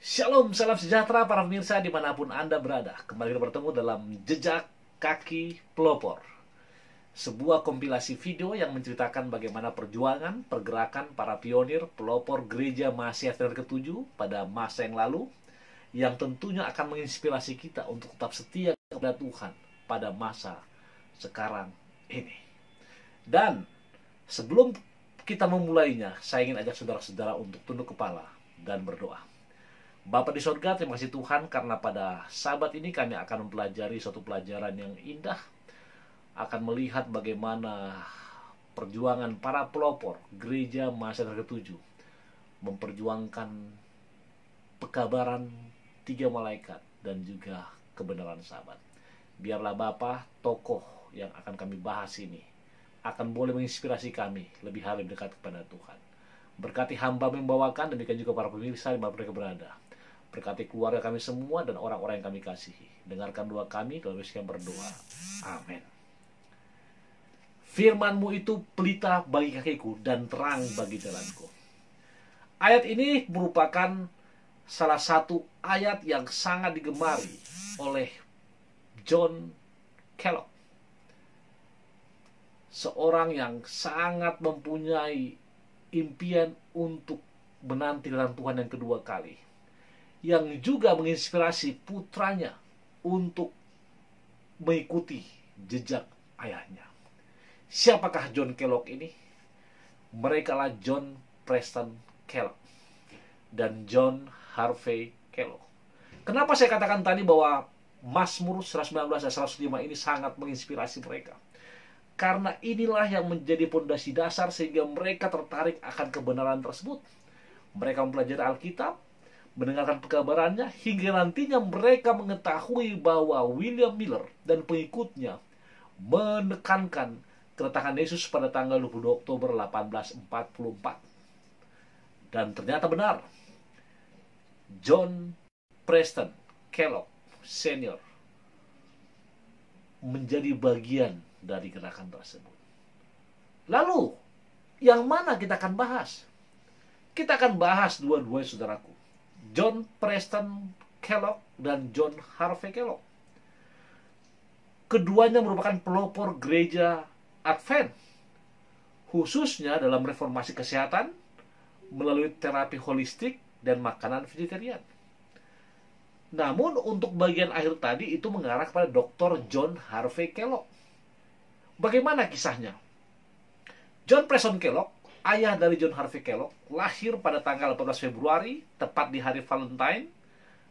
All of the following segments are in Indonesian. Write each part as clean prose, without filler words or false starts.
Shalom, salam sejahtera para pemirsa dimanapun Anda berada. Kembali kita bertemu dalam Jejak Kaki Pelopor, sebuah kompilasi video yang menceritakan bagaimana perjuangan, pergerakan para pionir pelopor gereja Mahasiswa Advent ke-7 pada masa yang lalu, yang tentunya akan menginspirasi kita untuk tetap setia kepada Tuhan pada masa sekarang ini. Dan sebelum kita memulainya, saya ingin ajak saudara-saudara untuk tunduk kepala dan berdoa. Bapa di sorga, terima kasih Tuhan karena pada sahabat ini kami akan mempelajari suatu pelajaran yang indah, akan melihat bagaimana perjuangan para pelopor gereja Mahasiswa ke-7 memperjuangkan pekabaran 3 malaikat dan juga kebenaran sahabat. Biarlah Bapa, tokoh yang akan kami bahas ini akan boleh menginspirasi kami lebih dekat kepada Tuhan. Berkati hamba membawakan, demikian juga para pemirsa di mana mereka berada. Berkati keluarga kami semua dan orang-orang yang kami kasihi. Dengarkan doa kami, dalam Yesus kami berdoa. Amin. Firman-Mu itu pelita bagi kakiku dan terang bagi jalanku. Ayat ini merupakan salah satu ayat yang sangat digemari oleh John Kellogg, seorang yang sangat mempunyai impian untuk menanti datang Tuhan yang kedua kali, yang juga menginspirasi putranya untuk mengikuti jejak ayahnya. Siapakah John Kellogg ini? Mereka lah John Preston Kellogg dan John Harvey Kellogg. Kenapa saya katakan tadi bahwa Mazmur 119 dan 105 ini sangat menginspirasi mereka? Karena inilah yang menjadi fondasi dasar sehingga mereka tertarik akan kebenaran tersebut. Mereka mempelajari Alkitab, mendengarkan pekabarannya, hingga nantinya mereka mengetahui bahwa William Miller dan pengikutnya menekankan kedatangan Yesus pada tanggal 22 Oktober 1844. Dan ternyata benar, John Preston Kellogg Senior menjadi bagian dari gerakan tersebut. Lalu, yang mana kita akan bahas? Kita akan bahas dua-duanya, saudaraku. John Preston Kellogg dan John Harvey Kellogg. Keduanya merupakan pelopor gereja Advent, khususnya dalam reformasi kesehatan melalui terapi holistik dan makanan vegetarian. Namun untuk bagian akhir tadi itu mengarah kepada Dr. John Harvey Kellogg. Bagaimana kisahnya? John Preston Kellogg, ayah dari John Harvey Kellogg, lahir pada tanggal 18 Februari, tepat di hari Valentine,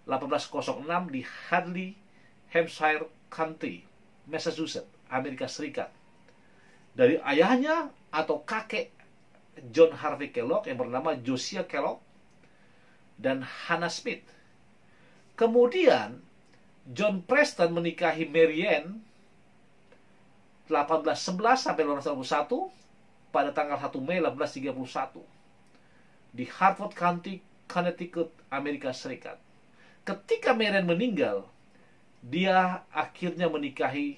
1806 di Hadley, Hampshire County, Massachusetts, Amerika Serikat. Dari ayahnya atau kakek John Harvey Kellogg yang bernama Josiah Kellogg dan Hannah Smith. Kemudian John Preston menikahi Mary Ann 1811 sampai 1891 pada tanggal 1 Mei 1831 di Harford County, Connecticut, Amerika Serikat. Ketika Mary Ann meninggal, dia akhirnya menikahi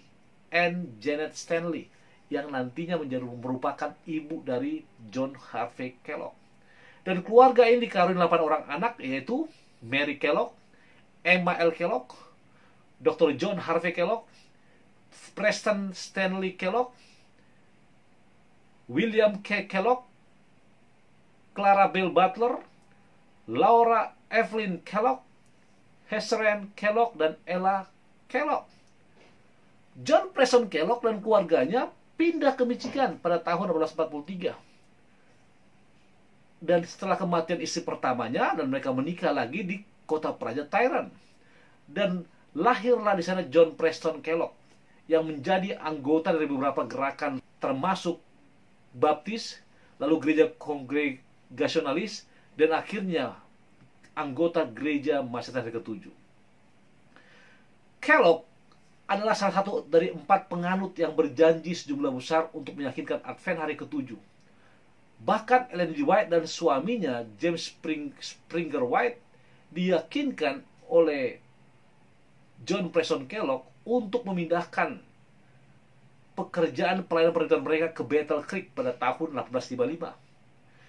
Anne Janet Stanley yang nantinya merupakan ibu dari John Harvey Kellogg. Dan keluarga ini dikaruniai 8 orang anak, yaitu Mary Kellogg, Emma L. Kellogg, Dr. John Harvey Kellogg, Preston Stanley Kellogg, William K. Kellogg, Clara Bell Butler, Laura Evelyn Kellogg, Hezron Kellogg, dan Ella Kellogg. John Preston Kellogg dan keluarganya pindah ke Michigan pada tahun 1843. Dan setelah kematian istri pertamanya, dan mereka menikah lagi di kota Praja Tyrone. Dan lahirlah di sana John Preston Kellogg yang menjadi anggota dari beberapa gerakan termasuk Baptis, lalu gereja Kongregasionalis, dan akhirnya anggota gereja Mahasiswa ke-7. Kellogg adalah salah satu dari 4 penganut yang berjanji sejumlah besar untuk meyakinkan Advent hari ke-7. Bahkan Ellen G. White dan suaminya James Springer White diyakinkan oleh John Preston Kellogg untuk memindahkan pekerjaan pelayanan pendidikan mereka ke Battle Creek pada tahun 1855.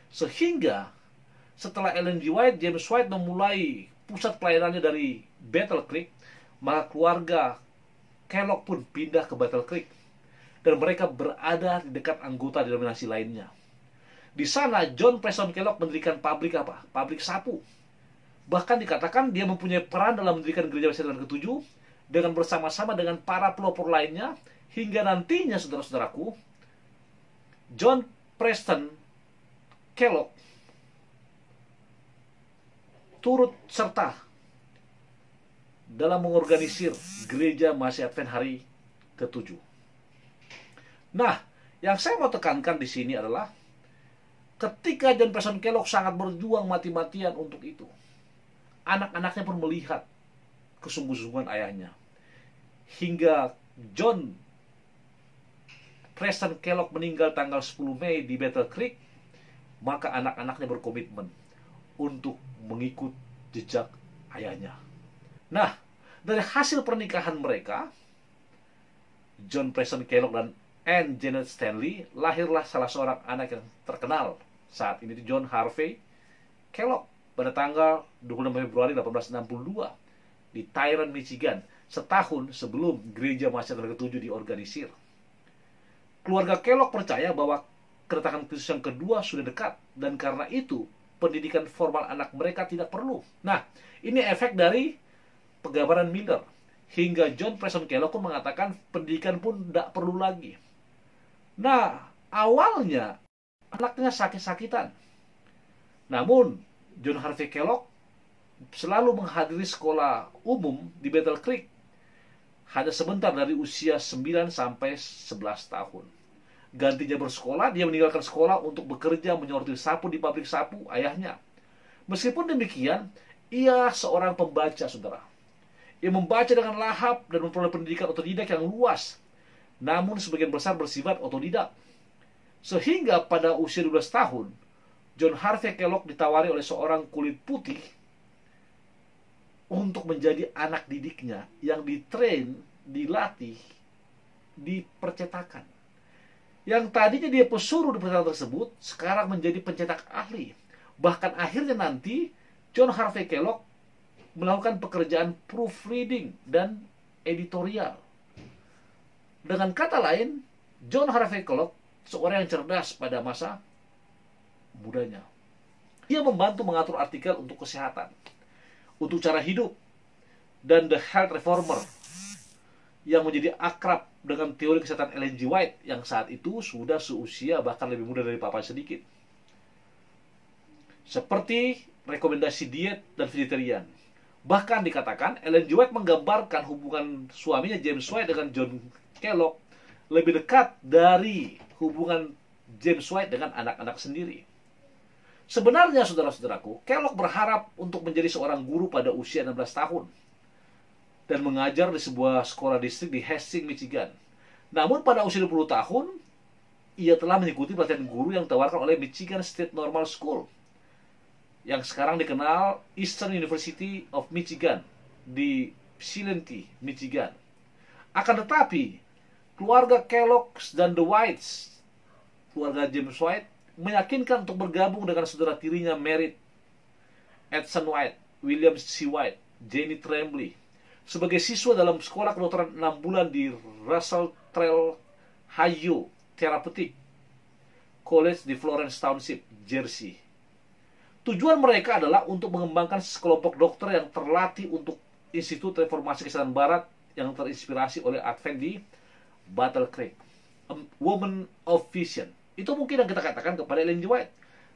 Sehingga setelah Ellen G. White, James White memulai pusat pelayanannya dari Battle Creek, maka keluarga Kellogg pun pindah ke Battle Creek. Dan mereka berada di dekat anggota denominasi lainnya. Di sana, John Preston Kellogg mendirikan pabrik apa? Pabrik sapu. Bahkan dikatakan dia mempunyai peran dalam mendirikan gereja Presbyterian ke-7 dengan bersama-sama dengan para pelopor lainnya, hingga nantinya, saudara-saudaraku, John Preston Kellogg turut serta dalam mengorganisir gereja Mahasiswa Advent hari ke-7. Nah, yang saya mau tekankan di sini adalah ketika John Preston Kellogg sangat berjuang mati-matian untuk itu, anak-anaknya pun melihat kesungguh-sungguhan ayahnya. Hingga John Preston Kellogg meninggal tanggal 10 Mei di Battle Creek, maka anak-anaknya berkomitmen untuk mengikut jejak ayahnya. Nah, dari hasil pernikahan mereka, John Preston Kellogg dan Anne Janet Stanley, lahirlah salah seorang anak yang terkenal saat ini, John Harvey Kellogg, pada tanggal 26 Februari 1862 di Tyrone, Michigan, setahun sebelum gereja Mahasiswa Advent ke-7 diorganisir. Keluarga Kellogg percaya bahwa kedatangan Kristus yang kedua sudah dekat, dan karena itu pendidikan formal anak mereka tidak perlu. Nah, ini efek dari penggambaran Miller. Hingga John Preston Kellogg pun mengatakan pendidikan pun tidak perlu lagi. Nah, awalnya anaknya sakit-sakitan. Namun, John Harvey Kellogg selalu menghadiri sekolah umum di Battle Creek hanya sebentar dari usia 9 sampai 11 tahun. Gantinya bersekolah, dia meninggalkan sekolah untuk bekerja menyortir sapu di pabrik sapu ayahnya. Meskipun demikian, ia seorang pembaca, saudara. Ia membaca dengan lahap dan memperoleh pendidikan otodidak yang luas, namun sebagian besar bersifat otodidak. Sehingga pada usia 12 tahun, John Harvey Kellogg ditawari oleh seorang kulit putih untuk menjadi anak didiknya yang ditrain, dilatih di percetakan. Yang tadinya dia pesuruh di percetakan tersebut, sekarang menjadi pencetak ahli. Bahkan akhirnya nanti, John Harvey Kellogg melakukan pekerjaan proofreading dan editorial. Dengan kata lain, John Harvey Kellogg seorang yang cerdas pada masa mudanya. Ia membantu mengatur artikel untuk kesehatan, untuk cara hidup, dan The Health Reformer yang menjadi akrab dengan teori kesehatan Ellen G. White yang saat itu sudah seusia bahkan lebih muda dari papa sedikit. Seperti rekomendasi diet dan vegetarian. Bahkan dikatakan Ellen G. White menggambarkan hubungan suaminya James White dengan John Kellogg lebih dekat dari hubungan James White dengan anak-anak sendiri. Sebenarnya, saudara-saudaraku, Kellogg berharap untuk menjadi seorang guru pada usia 16 tahun dan mengajar di sebuah sekolah distrik di Hastings, Michigan. Namun pada usia 20 tahun, ia telah mengikuti pelatihan guru yang ditawarkan oleh Michigan State Normal School, yang sekarang dikenal Eastern University of Michigan di Ypsilanti, Michigan. Akan tetapi, keluarga Kellogg dan The Whites, keluarga James White, meyakinkan untuk bergabung dengan saudara tirinya Merritt, Edson White, William C. White, Jenny Tremblay, sebagai siswa dalam sekolah kedokteran 6 bulan di Russell Trail Hayyo Therapeutic College di Florence Township, Jersey. Tujuan mereka adalah untuk mengembangkan sekelompok dokter yang terlatih untuk Institut Reformasi Kesehatan Barat yang terinspirasi oleh Advent di Battle Creek. A Woman of Vision. Itu mungkin yang kita katakan kepada Ellen G. White.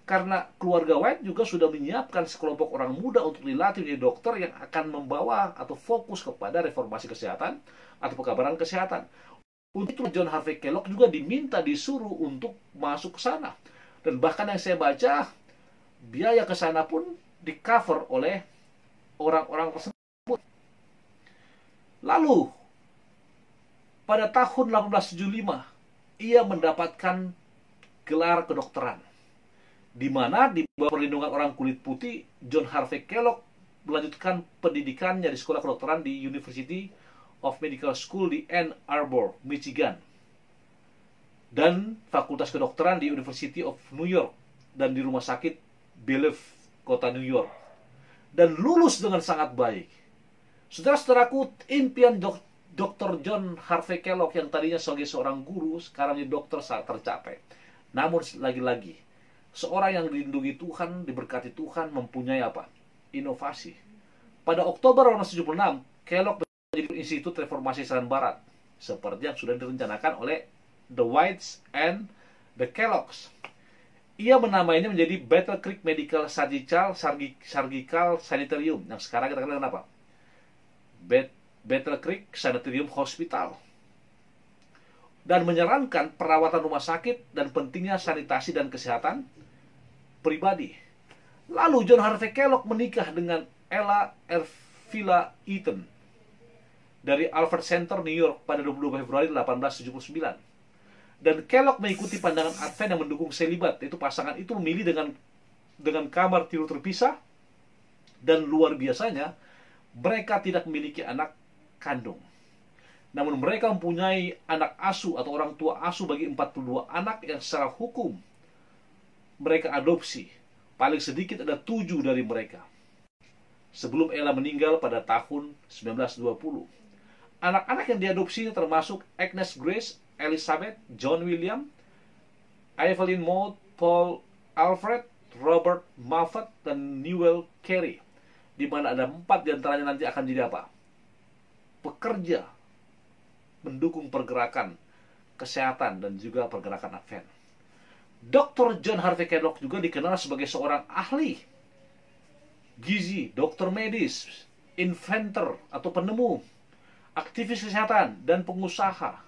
Karena keluarga White juga sudah menyiapkan sekelompok orang muda untuk dilatih menjadi dokter yang akan membawa atau fokus kepada reformasi kesehatan atau pekabaran kesehatan. Untuk itu John Harvey Kellogg juga disuruh untuk masuk ke sana. Dan bahkan yang saya baca, biaya ke sana pun di-cover oleh orang-orang tersebut. Lalu, pada tahun 1875, ia mendapatkan gelar kedokteran, di mana di bawah perlindungan orang kulit putih, John Harvey Kellogg melanjutkan pendidikannya di sekolah kedokteran di University of Medical School di Ann Arbor, Michigan, dan fakultas kedokteran di University of New York dan di rumah sakit Bellevue, kota New York. dan lulus dengan sangat baik. Saudara-saudaraku, impian Dr. John Harvey Kellogg yang tadinya sebagai seorang guru, sekarang menjadi dokter saat tercapai. Namun lagi-lagi, seorang yang dilindungi Tuhan, diberkati Tuhan, mempunyai apa? Inovasi. Pada Oktober 1976, Kellogg menjadi Institut Reformasi Saran Barat, seperti yang sudah direncanakan oleh The Whites and the Kelloggs. Ia menamainya menjadi Battle Creek Medical Surgical Sanitarium, yang sekarang kita kenal apa? Battle Creek Sanitarium Hospital, dan menyarankan perawatan rumah sakit dan pentingnya sanitasi dan kesehatan pribadi. Lalu John Harvey Kellogg menikah dengan Ella Ervila Eaton dari Alfred Center, New York pada 22 Februari 1879. Dan Kellogg mengikuti pandangan Advent yang mendukung selibat, yaitu pasangan itu memilih dengan kamar tidur terpisah, dan luar biasanya mereka tidak memiliki anak kandung. Namun mereka mempunyai anak asuh atau orang tua asuh bagi 42 anak yang secara hukum mereka adopsi. Paling sedikit ada 7 dari mereka. Sebelum Ella meninggal pada tahun 1920. Anak-anak yang diadopsinya termasuk Agnes Grace, Elizabeth, John William, Evelyn Maud, Paul Alfred, Robert Moffat, dan Newell Carey, di mana ada 4 diantaranya nanti akan jadi apa? Pekerja mendukung pergerakan kesehatan dan juga pergerakan Advent. Dr. John Harvey Kellogg juga dikenal sebagai seorang ahli gizi, dokter medis, inventor atau penemu, aktivis kesehatan, dan pengusaha.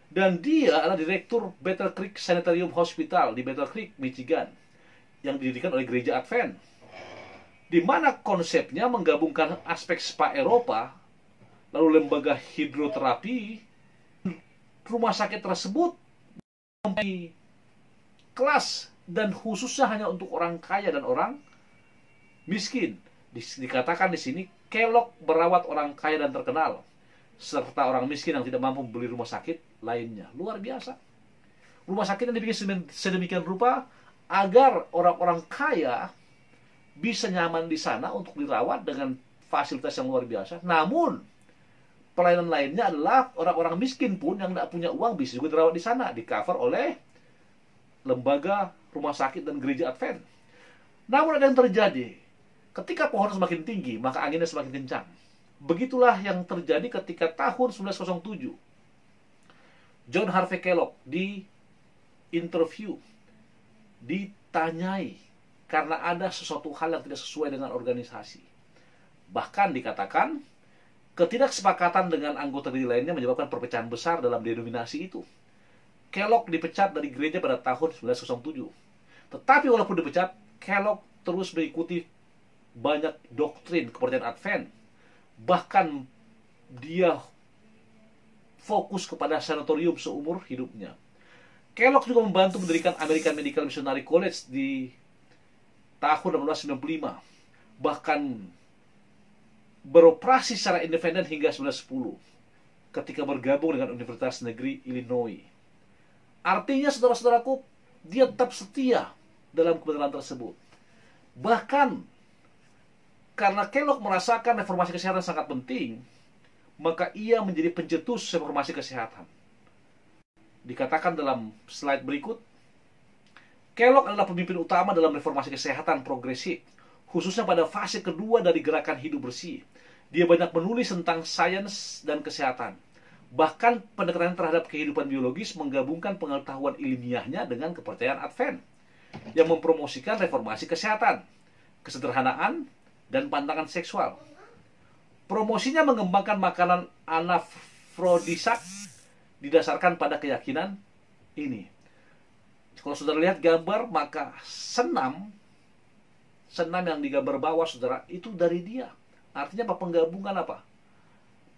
Dan dia adalah direktur Battle Creek Sanitarium Hospital di Battle Creek, Michigan, yang didirikan oleh Gereja Advent, di mana konsepnya menggabungkan aspek spa Eropa, lalu lembaga hidroterapi. Rumah sakit tersebut mempunyai kelas dan khususnya hanya untuk orang kaya dan orang miskin. Dikatakan di sini Kellogg merawat orang kaya dan terkenal, serta orang miskin yang tidak mampu membeli rumah sakit lainnya. Luar biasa. Rumah sakit yang dibikin sedemikian rupa agar orang-orang kaya bisa nyaman di sana untuk dirawat dengan fasilitas yang luar biasa. Namun pelayanan lainnya adalah orang-orang miskin pun yang tidak punya uang bisa juga dirawat di sana, di cover oleh lembaga rumah sakit dan gereja Advent. Namun ada yang terjadi. Ketika pohon semakin tinggi, maka anginnya semakin kencang. Begitulah yang terjadi ketika tahun 1907. John Harvey Kellogg di interview, ditanyai karena ada sesuatu hal yang tidak sesuai dengan organisasi. Bahkan dikatakan ketidaksepakatan dengan anggota gereja lainnya menyebabkan perpecahan besar dalam denominasi itu. Kellogg dipecat dari gereja pada tahun 1907. Tetapi walaupun dipecat, Kellogg terus mengikuti banyak doktrin kepercayaan Advent. Bahkan dia fokus kepada sanatorium seumur hidupnya. Kellogg juga membantu mendirikan American Medical Missionary College di tahun 1895. Bahkan beroperasi secara independen hingga 1910 ketika bergabung dengan Universitas Negeri Illinois. Artinya, saudara-saudaraku, dia tetap setia dalam kebenaran tersebut. Bahkan karena Kellogg merasakan reformasi kesehatan sangat penting, maka ia menjadi pencetus reformasi kesehatan. Dikatakan dalam slide berikut, Kellogg adalah pemimpin utama dalam reformasi kesehatan progresif, khususnya pada fase kedua dari gerakan hidup bersih. Dia banyak menulis tentang sains dan kesehatan. Bahkan pendekatan terhadap kehidupan biologis menggabungkan pengetahuan ilmiahnya dengan kepercayaan Advent yang mempromosikan reformasi kesehatan, kesederhanaan, dan pantangan seksual. Promosinya mengembangkan makanan anafrodisak didasarkan pada keyakinan ini. Kalau saudara lihat gambar, maka senam yang digambar bawah, saudara, itu dari dia. Artinya apa? Penggabungan apa?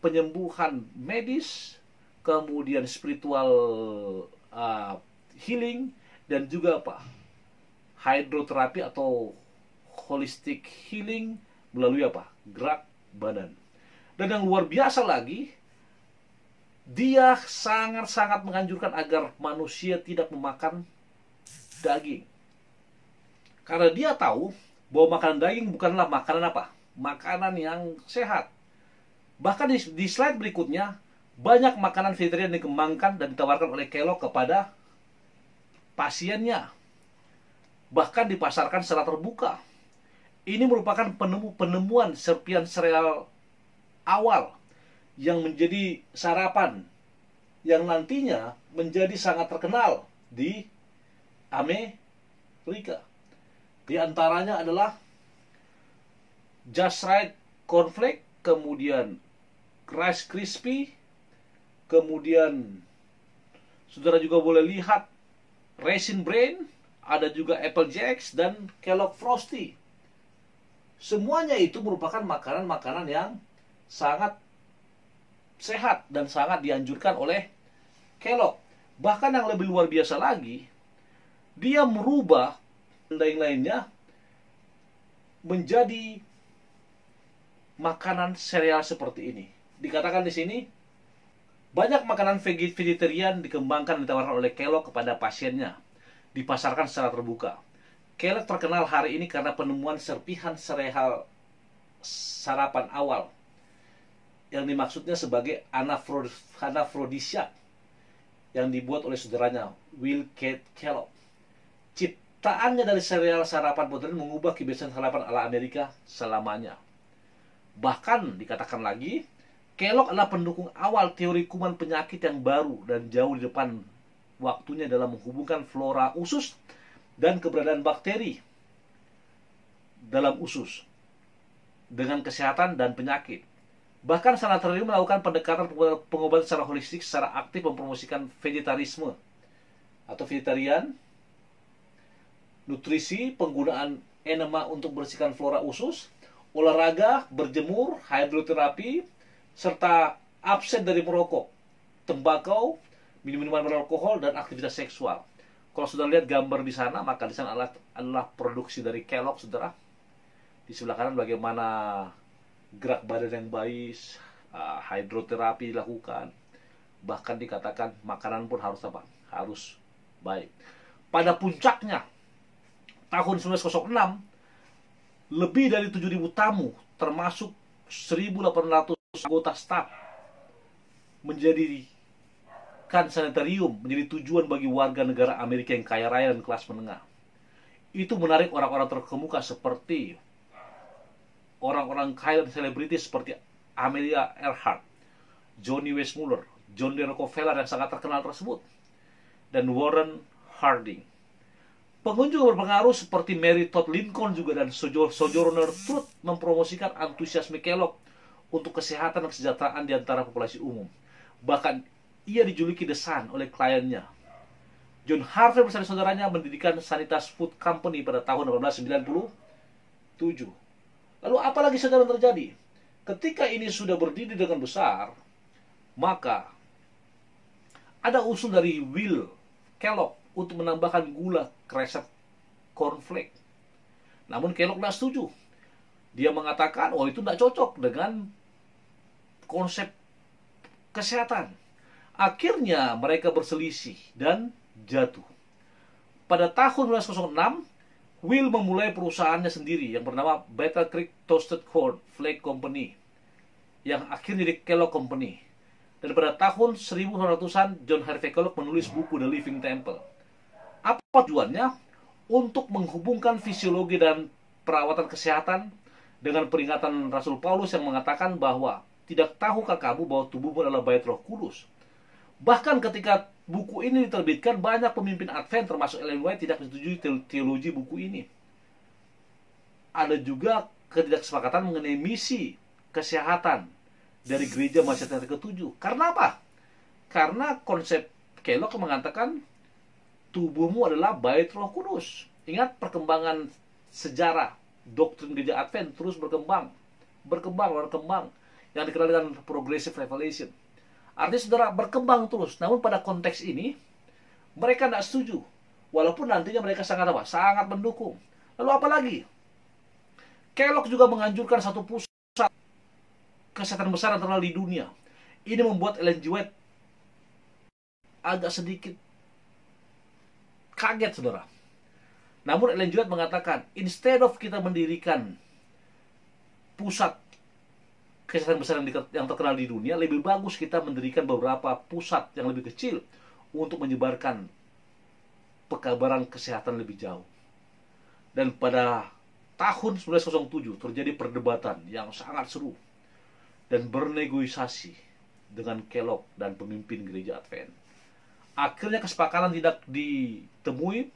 Penyembuhan medis, kemudian spiritual healing, dan juga apa? Hydroterapi atau holistic healing melalui apa? Gerak badan. Dan yang luar biasa lagi, dia sangat-sangat menganjurkan agar manusia tidak memakan daging. Karena dia tahu bahwa makanan daging bukanlah makanan apa? makanan yang sehat. Bahkan di slide berikutnya, banyak makanan vegetarian dikembangkan dan ditawarkan oleh Kellogg kepada pasiennya. Bahkan dipasarkan secara terbuka. Ini merupakan penemuan serpian sereal awal yang menjadi sarapan yang nantinya menjadi sangat terkenal di Amerika. Di antaranya adalah Just Right Cornflake, kemudian Rice Krispie, kemudian saudara juga boleh lihat Raisin Bran, ada juga Apple Jacks dan Kellogg Frosty. Semuanya itu merupakan makanan-makanan yang sangat sehat dan sangat dianjurkan oleh Kellogg. Bahkan yang lebih luar biasa lagi, dia merubah lain-lainnya menjadi makanan sereal seperti ini. Dikatakan di sini, banyak makanan vegetarian dikembangkan dan ditawarkan oleh Kellogg kepada pasiennya, dipasarkan secara terbuka. Kellogg terkenal hari ini karena penemuan serpihan sereal sarapan awal yang dimaksudnya sebagai anafrodisiak yang dibuat oleh saudaranya Will Kate Kellogg. Ciptaannya dari sereal sarapan modern mengubah kebiasaan sarapan ala Amerika selamanya. Bahkan dikatakan lagi, Kellogg adalah pendukung awal teori kuman penyakit yang baru dan jauh di depan waktunya dalam menghubungkan flora usus dan keberadaan bakteri dalam usus dengan kesehatan dan penyakit. Bahkan sanatorium melakukan pendekatan pengobatan secara holistik, secara aktif mempromosikan vegetarisme atau vegetarian, nutrisi, penggunaan enema untuk bersihkan flora usus, olahraga, berjemur, hidroterapi, serta absen dari merokok, tembakau, minuman beralkohol, dan aktivitas seksual. Kalau sudah lihat gambar di sana, maka di sana adalah produksi dari Kellogg, saudara. Di sebelah kanan bagaimana gerak badan yang baik, hidroterapi dilakukan. Bahkan dikatakan makanan pun harus apa? Harus baik. Pada puncaknya, tahun 1906, lebih dari 7.000 tamu, termasuk 1.800 anggota staf, menjadikan sanitarium menjadi tujuan bagi warga negara Amerika yang kaya raya dan kelas menengah. Itu menarik orang-orang terkemuka seperti orang-orang kaya dan selebritis seperti Amelia Earhart, Johnny Weissmuller, John D. Rockefeller yang sangat terkenal tersebut, dan Warren Harding. Pengunjung berpengaruh seperti Mary Todd Lincoln juga dan Sojourner Truth mempromosikan antusiasme Kellogg untuk kesehatan dan kesejahteraan di antara populasi umum. Bahkan ia dijuluki The Sun oleh kliennya. John Harvey bersama saudaranya mendirikan Sanitas Food Company pada tahun 1897. Lalu apa lagi saudara terjadi? Ketika ini sudah berdiri dengan besar, maka ada usul dari Will Kellogg untuk menambahkan gula ke resep cornflake. Namun Kellogg tidak setuju. Dia mengatakan, oh itu tidak cocok dengan konsep kesehatan. Akhirnya mereka berselisih dan jatuh. Pada tahun 1906, Will memulai perusahaannya sendiri yang bernama Battle Creek Toasted Corn Flake Company, yang akhirnya jadi Kellogg Company. Dan pada tahun 1900-an, John Harvey Kellogg menulis buku The Living Temple. Apa tujuannya? Untuk menghubungkan fisiologi dan perawatan kesehatan dengan peringatan Rasul Paulus yang mengatakan bahwa tidak tahukah kamu bahwa tubuhmu adalah bait Roh Kudus. Bahkan ketika buku ini diterbitkan, banyak pemimpin Advent termasuk Ellen White tidak menyetujui teologi buku ini. Ada juga ketidaksepakatan mengenai misi kesehatan dari gereja Masedonia ke-7. Karena apa? Karena konsep Kellogg mengatakan tubuhmu adalah bait Roh Kudus. Ingat perkembangan sejarah doktrin gereja Advent terus berkembang, yang dikenal dengan progressive revelation. Artinya saudara berkembang terus. Namun pada konteks ini mereka tidak setuju. Walaupun nantinya mereka sangat apa? Sangat mendukung. Lalu apa lagi? Kellogg juga menganjurkan satu pusat kesehatan besar yang terkenal di dunia. Ini membuat Ellen G. White agak sedikit kaget, saudara. Namun Ellen G. White mengatakan, instead of kita mendirikan pusat kesehatan besar yang terkenal di dunia, lebih bagus kita mendirikan beberapa pusat yang lebih kecil untuk menyebarkan pekabaran kesehatan lebih jauh. Dan pada tahun 1907 terjadi perdebatan yang sangat seru dan bernegosiasi dengan Kellogg dan pemimpin gereja Advent. Akhirnya kesepakatan tidak ditemui.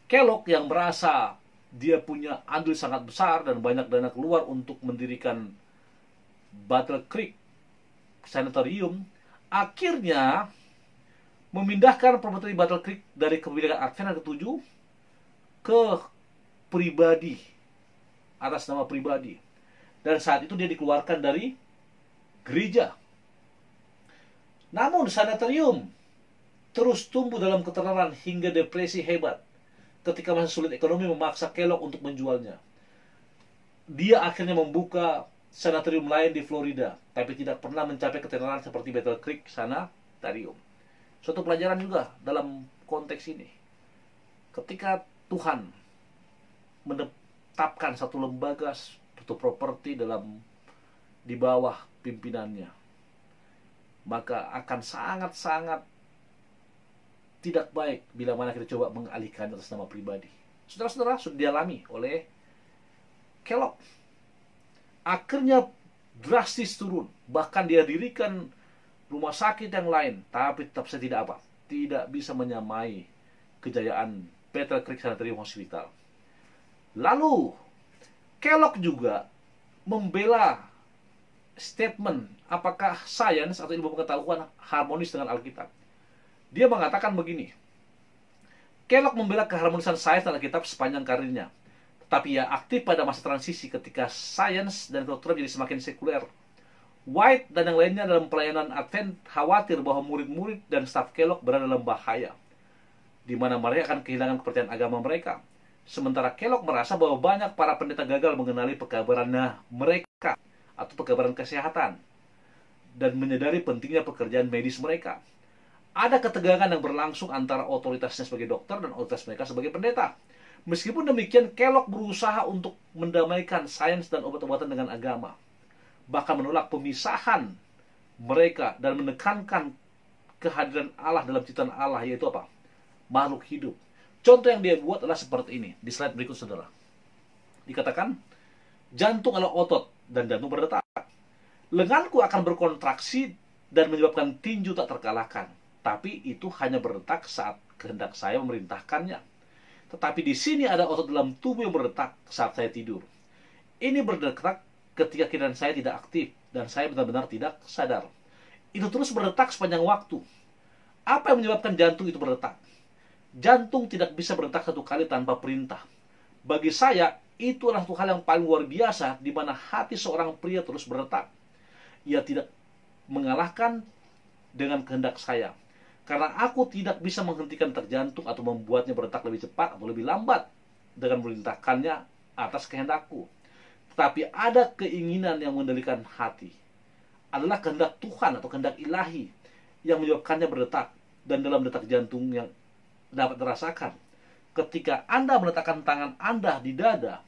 Kellogg yang merasa dia punya andil sangat besar dan banyak dana keluar untuk mendirikan Battle Creek Sanitarium, akhirnya memindahkan properti Battle Creek dari kepemilikan Advent yang ketujuh ke pribadi, atas nama pribadi. Dan saat itu dia dikeluarkan dari gereja. Namun sanitarium terus tumbuh dalam ketenaran hingga depresi hebat ketika masa sulit ekonomi memaksa Kellogg untuk menjualnya. Dia akhirnya membuka sanitarium lain di Florida, tapi tidak pernah mencapai ketenaran seperti Battle Creek Sanitarium. Suatu pelajaran juga dalam konteks ini. Ketika Tuhan menetapkan satu lembaga, satu properti di bawah pimpinannya, maka akan sangat-sangat tidak baik bila mana kita coba mengalihkan atas nama pribadi. Saudara-saudara, sudah dialami oleh Kellogg. Akhirnya drastis turun. Bahkan dia dirikan rumah sakit yang lain, tapi tetap saja tidak bisa menyamai kejayaan Battle Creek Sanitarium Hospital. Lalu Kellogg juga membela statement apakah sains atau ilmu pengetahuan harmonis dengan Alkitab. Dia mengatakan begini, Kellogg membela keharmonisan sains dan Alkitab sepanjang karirnya, tetapi ia aktif pada masa transisi ketika sains dan kedokteran jadi semakin sekuler. White dan yang lainnya dalam pelayanan Advent khawatir bahwa murid-murid dan staf Kellogg berada dalam bahaya, di mana mereka akan kehilangan kepercayaan agama mereka. Sementara Kellogg merasa bahwa banyak para pendeta gagal mengenali pekabaran mereka atau pekabaran kesehatan dan menyadari pentingnya pekerjaan medis mereka. Ada ketegangan yang berlangsung antara otoritasnya sebagai dokter dan otoritas mereka sebagai pendeta. Meskipun demikian, Kellogg berusaha untuk mendamaikan sains dan obat-obatan dengan agama, bahkan menolak pemisahan mereka dan menekankan kehadiran Allah dalam ciptaan Allah, yaitu apa? Makhluk hidup. Contoh yang dia buat adalah seperti ini. Di slide berikut, saudara. Dikatakan, jantung adalah otot dan jantung berdetak. Lenganku akan berkontraksi dan menyebabkan tinju tak terkalahkan. Tapi itu hanya berdetak saat kehendak saya memerintahkannya. Tetapi di sini ada otot dalam tubuh yang berdetak saat saya tidur. Ini berdetak ketika pikiran saya tidak aktif dan saya benar-benar tidak sadar. Itu terus berdetak sepanjang waktu. Apa yang menyebabkan jantung itu berdetak? Jantung tidak bisa berdetak satu kali tanpa perintah. Bagi saya, itu adalah satu hal yang paling luar biasa, di mana hati seorang pria terus berdetak. Ia tidak mengalahkan dengan kehendak saya. Karena aku tidak bisa menghentikan terjantung atau membuatnya berdetak lebih cepat atau lebih lambat dengan memerintahkannya atas kehendakku. Tetapi ada keinginan yang mengendalikan hati. Adalah kehendak Tuhan atau kehendak ilahi yang menyebabkannya berdetak. Dan dalam detak jantung yang dapat dirasakan, ketika Anda meletakkan tangan Anda di dada,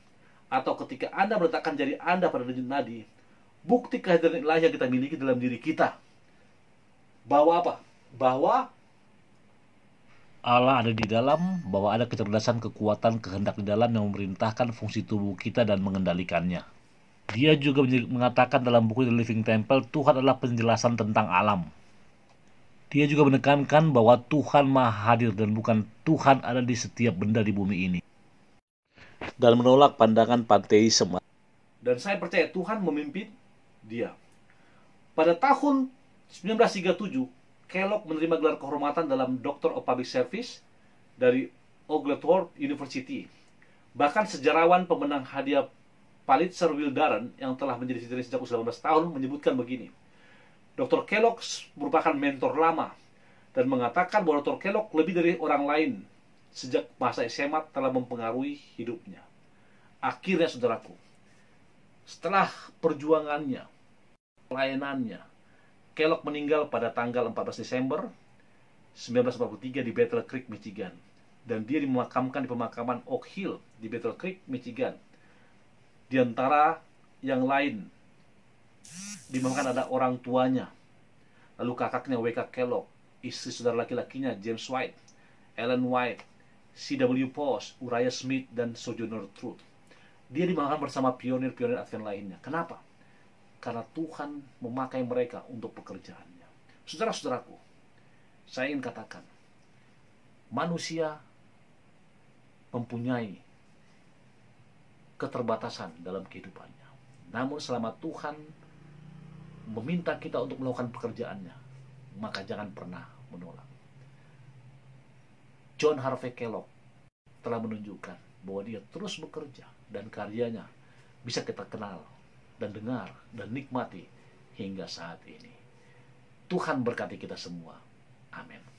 atau ketika Anda meletakkan jari Anda pada denyut nadi, bukti kehadiran ilahi yang kita miliki dalam diri kita. Bahwa apa? Bahwa Allah ada di dalam, bahwa ada kecerdasan, kekuatan, kehendak di dalam yang memerintahkan fungsi tubuh kita dan mengendalikannya. Dia juga mengatakan dalam buku The Living Temple, Tuhan adalah penjelasan tentang alam. Dia juga menekankan bahwa Tuhan Maha Hadir dan bukan Tuhan ada di setiap benda di bumi ini. Dan menolak pandangan panteisme. Dan saya percaya Tuhan memimpin dia. Pada tahun 1937, Kellogg menerima gelar kehormatan dalam Doctor of Public Service dari Oglethorpe University. Bahkan sejarawan pemenang hadiah Pulitzer Will Darren yang telah menjadi veteran sejak usia 18 tahun menyebutkan begini. Dr. Kellogg merupakan mentor lama dan mengatakan bahwa Dr. Kellogg lebih dari orang lain sejak masa SMA telah mempengaruhi hidupnya. Akhirnya, saudaraku, setelah perjuangannya, pelayanannya, Kellogg meninggal pada tanggal 14 Desember 1943 di Battle Creek, Michigan. Dan dia dimakamkan di pemakaman Oak Hill di Battle Creek, Michigan. Di antara yang lain, di mana kan ada orang tuanya, lalu kakaknya W.K. Kellogg, istri saudara laki-lakinya James White, Ellen White, C.W. Post, Uriah Smith, dan Sojourner Truth. Dia dimakan bersama pionir-pionir Advent lainnya. Kenapa? Karena Tuhan memakai mereka untuk pekerjaannya. Saudara-saudaraku, saya ingin katakan, manusia mempunyai keterbatasan dalam kehidupannya. Namun selama Tuhan meminta kita untuk melakukan pekerjaannya, maka jangan pernah menolak. John Harvey Kellogg telah menunjukkan bahwa dia terus bekerja dan karyanya bisa kita kenal dan dengar dan nikmati hingga saat ini. Tuhan berkati kita semua. Amin.